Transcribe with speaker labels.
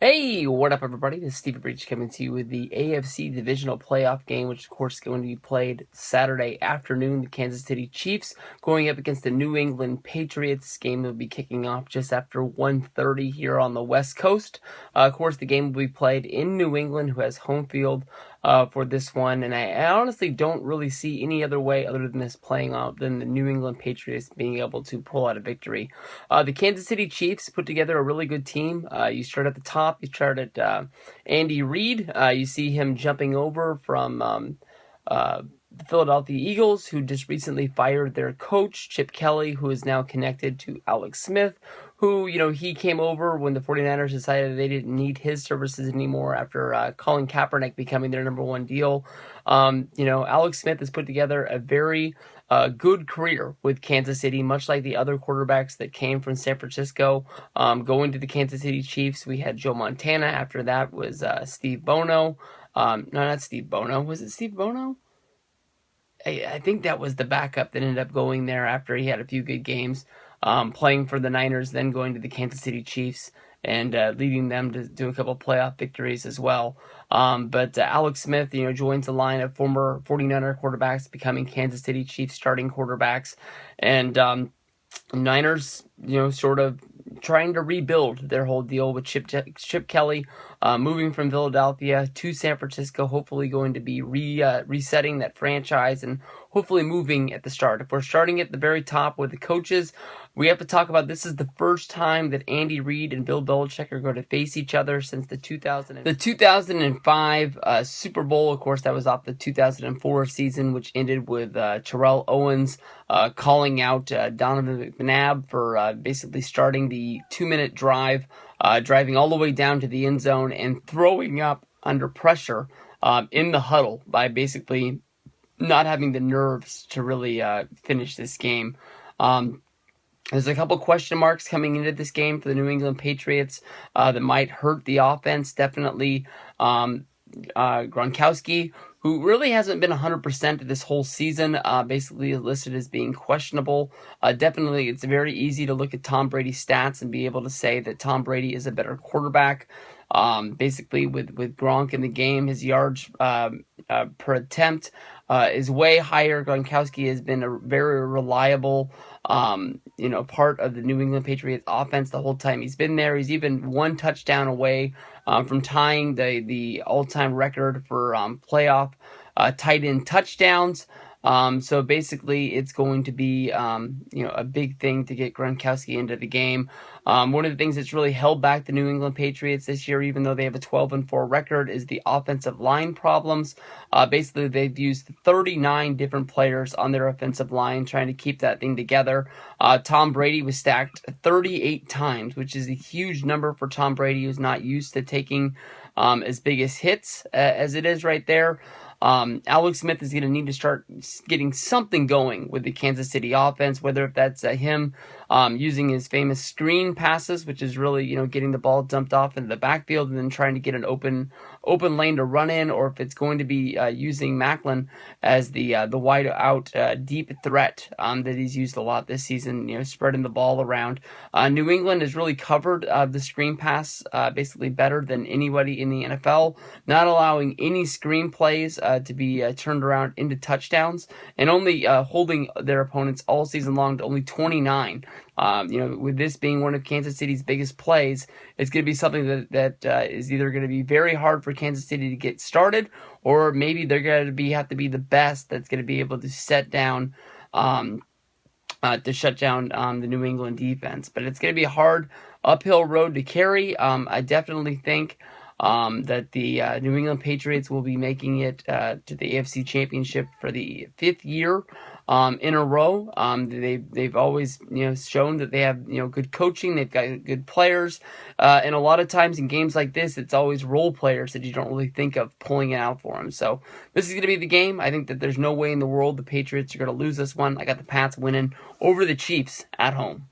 Speaker 1: Hey, what up, everybody? This is Steve Breach coming to you with the AFC Divisional Playoff game, which, of course, is going to be played Saturday afternoon. The Kansas City Chiefs going up against the New England Patriots. This game will be kicking off just after 1:30 here on the West Coast. Of course, the game will be played in New England, who has home field for this one, and I honestly don't really see any other way other than this playing out than the New England Patriots being able to pull out a victory. The Kansas City Chiefs put together a really good team. You start at the top. You start at Andy Reid. You see him jumping over from the Philadelphia Eagles, who just recently fired their coach, Chip Kelly, who is now connected to Alex Smith, who, he came over when the 49ers decided they didn't need his services anymore after Colin Kaepernick becoming their number one deal. Alex Smith has put together a very good career with Kansas City, much like the other quarterbacks that came from San Francisco. Going to the Kansas City Chiefs, we had Joe Montana. After that was Steve Bono. No, not Steve Bono. Was it Steve Bono? I think that was the backup that ended up going there after he had a few good games, playing for the Niners, then going to the Kansas City Chiefs and leading them to do a couple of playoff victories as well. But Alex Smith, joins the line of former 49er quarterbacks, becoming Kansas City Chiefs starting quarterbacks. And Niners, sort of trying to rebuild their whole deal with Chip Kelly, moving from Philadelphia to San Francisco, hopefully going to be resetting that franchise and hopefully moving at the start. If we're starting at the very top with the coaches, we have to talk about this is the first time that Andy Reid and Bill Belichick are going to face each other since the 2005 Super Bowl. Of course, that was off the 2004 season, which ended with Terrell Owens calling out Donovan McNabb for basically starting the 2-minute drive, driving all the way down to the end zone and throwing up under pressure in the huddle by basically not having the nerves to really finish this game. There's a couple question marks coming into this game for the New England Patriots that might hurt the offense. Definitely Gronkowski, who really hasn't been 100% this whole season, basically is listed as being questionable. Definitely, it's very easy to look at Tom Brady's stats and be able to say that Tom Brady is a better quarterback. Basically, with Gronk in the game, his yards per attempt is way higher. Gronkowski has been a very reliable part of the New England Patriots offense the whole time he's been there. He's even one touchdown away from tying the all-time record for playoff tight end touchdowns. So basically, it's going to be a big thing to get Gronkowski into the game. One of the things that's really held back the New England Patriots this year, even though they have a 12-4 record, is the offensive line problems. Basically, they've used 39 different players on their offensive line trying to keep that thing together. Tom Brady was stacked 38 times, which is a huge number for Tom Brady, who's not used to taking as big as hits as it is right there. Alex Smith is going to need to start getting something going with the Kansas City offense, whether if that's him using his famous screen passes, which is really, getting the ball dumped off into the backfield and then trying to get an open lane to run in, or if it's going to be using Macklin as the wide out deep threat that he's used a lot this season, spreading the ball around. New England has really covered the screen pass basically better than anybody in the NFL, not allowing any screen plays to be turned around into touchdowns, and only holding their opponents all season long to only 29. With this being one of Kansas City's biggest plays, it's going to be something that is either going to be very hard for Kansas City to get started, or maybe they're going to have to be the best that's going to be able to shut down the New England defense. But it's going to be a hard uphill road to carry. I definitely think that the New England Patriots will be making it to the AFC Championship for the 5th year in a row. They've always shown that they have good coaching. They've got good players, and a lot of times in games like this, it's always role players that you don't really think of pulling it out for them. So this is going to be the game. I think that there's no way in the world the Patriots are going to lose this one. I got the Pats winning over the Chiefs at home.